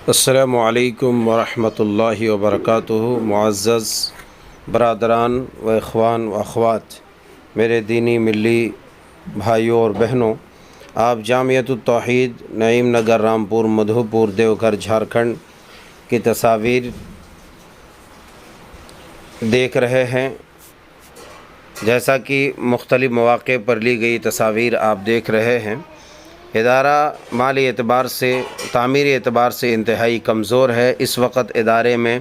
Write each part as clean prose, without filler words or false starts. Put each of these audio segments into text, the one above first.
السلام علیکم ورحمۃ اللہ وبرکاتہ۔ معزز برادران و اخوان و اخوات، میرے دینی ملی بھائیوں اور بہنوں، آپ جامعۃ التوحید نعیم نگر رامپور مدھوپور دیوگھر جھارکھنڈ کی تصاویر دیکھ رہے ہیں۔ جیسا کہ مختلف مواقع پر لی گئی تصاویر آپ دیکھ رہے ہیں، ادارہ مالی اعتبار سے، تعمیری اعتبار سے انتہائی کمزور ہے۔ اس وقت ادارے میں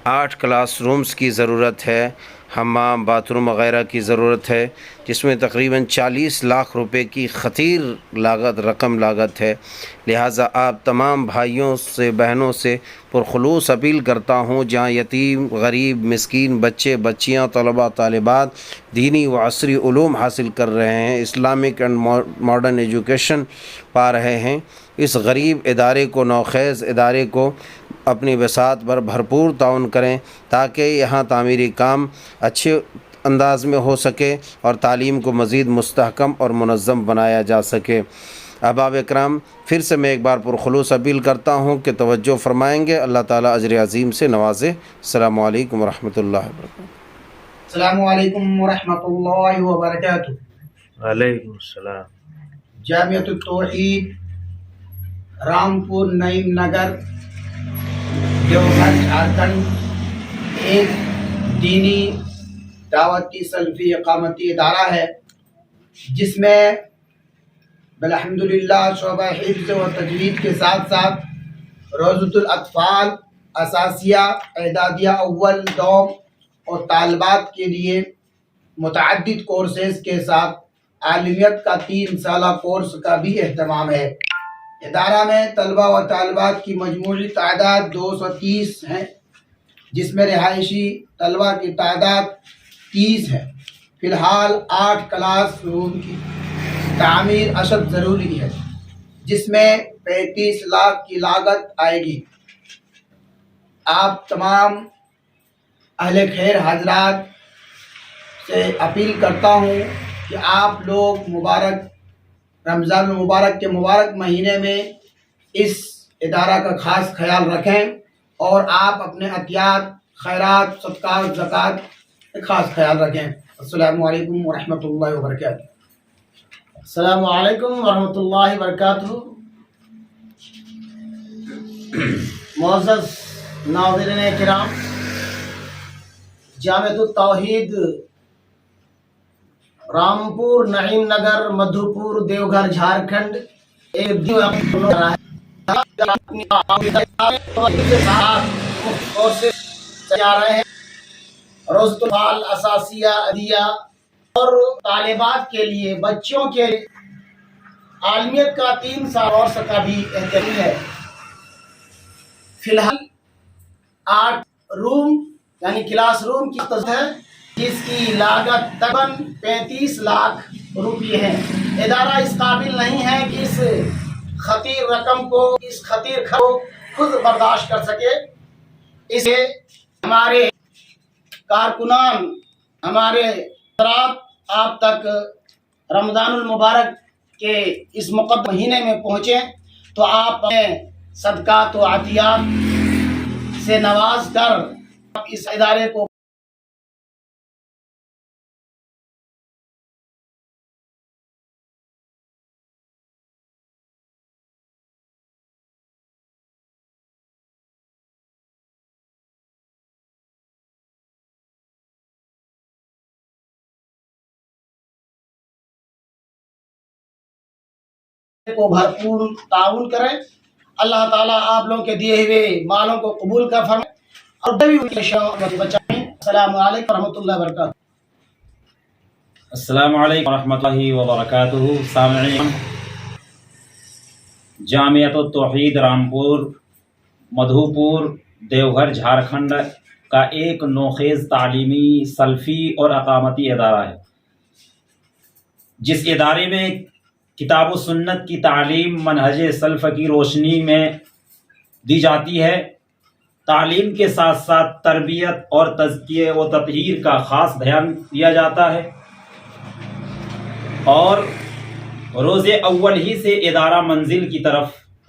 8 کلاس رومز کی ضرورت ہے، حمام، باتھ روم وغیرہ کی ضرورت ہے، جس میں تقریباً 40 لاکھ روپے کی خطیر رقم لاگت ہے۔ لہٰذا آپ تمام بھائیوں سے، بہنوں سے پرخلوص اپیل کرتا ہوں، جہاں یتیم، غریب، مسکین بچے، بچیاں، طلباء، طالبات دینی و عصری علوم حاصل کر رہے ہیں، اسلامک اینڈ ماڈرن ایجوکیشن پا رہے ہیں، اس غریب ادارے کو، نوخیز ادارے کو اپنی بساط پر بھرپور تعاون کریں، تاکہ یہاں تعمیری کام اچھے انداز میں ہو سکے اور تعلیم کو مزید مستحکم اور منظم بنایا جا سکے۔ احباب اکرام، پھر سے میں ایک بار پرخلوص اپیل کرتا ہوں کہ توجہ فرمائیں گے، اللہ تعالیٰ اجر عظیم سے نوازے۔ السلام علیکم ورحمۃ اللہ وبرکاتہ۔ السلام علیکم ورحمۃ اللہ وبرکاتہ۔ وعلیکم السلام۔ جامعۃ التوحید رامپور نعیم نگر دیوگھر جھارکھنڈ ایک دینی دعوتی سلفی اقامتی ادارہ ہے، جس میں بالحمدللہ شعبہ حفظ و تجوید کے ساتھ ساتھ روضۃ الاطفال، اساسیہ، اعدادیہ اول، دوم اور طالبات کے لیے متعدد کورسز کے ساتھ عالمیت کا 3 سالہ کورس کا بھی اہتمام ہے۔ ادارہ میں طلباء و طالبات کی مجموعی تعداد 230 ہے، جس میں رہائشی طلباء کی تعداد 30 ہے۔ فی الحال 8 کلاس روم کی تعمیر اشد ضروری ہے، جس میں 35 لاکھ کی لاگت آئے گی۔ آپ تمام اہل خیر حضرات سے اپیل کرتا ہوں کہ آپ لوگ مبارک رمضان المبارک کے مبارک مہینے میں اس ادارہ کا خاص خیال رکھیں، اور آپ اپنے عطیات، خیرات، صدقات، زکوٰۃ کا خاص خیال رکھیں۔ السلام علیکم ورحمۃ اللہ وبرکاتہ۔ السلام علیکم ورحمۃ اللہ وبرکاتہ۔ معزز ناظرین کرام، جامعۃ التوحید رامپور نعیم نگر مدھوپور دیوگھر جھارکھنڈ ایک روضۃ الاطفال، اساسیہ، اعدادیہ اور طالبات کے لیے، بچوں کے عالمیت کا 3 سال کورس کا بھی اہتمام ہے۔ فی الحال 8 روم یعنی کلاس روم کی ہے، جس کی لاگت تقریباً 35 لاکھ روپے ہے۔ ادارہ اس قابل نہیں ہے کہ اس خطیر رقم کو، اس خطیر خرچ کو خود برداشت کر سکے۔ اس لیے ہمارے کارکنان، ہمارے حضرات آپ تک رمضان المبارک کے اس مقدس مہینے میں پہنچیں تو آپ اپنے صدقات و عطیات سے نواز کر اس ادارے کو بھرپور تعاون کریں۔ اللہ تعالیٰ آپ لوگوں کے دیے ہوئے مالوں کو قبول کر فرمائے اور بچائیں۔ السلام علیکم ورحمۃ اللہ وبرکاتہ۔ السلام علیکم ورحمۃ اللہ وبرکاتہ۔ سامعین، جامعۃ التوحید رامپور مدھوپور دیوگھر جھارکھنڈ کا ایک نوخیز تعلیمی، سلفی اور اقامتی ادارہ ہے، جس ادارے میں کتاب و سنت کی تعلیم منہج سلف کی روشنی میں دی جاتی ہے۔ تعلیم کے ساتھ ساتھ تربیت اور تزکیہ و تطہیر کا خاص دھیان دیا جاتا ہے، اور روز اول ہی سے ادارہ منزل کی طرف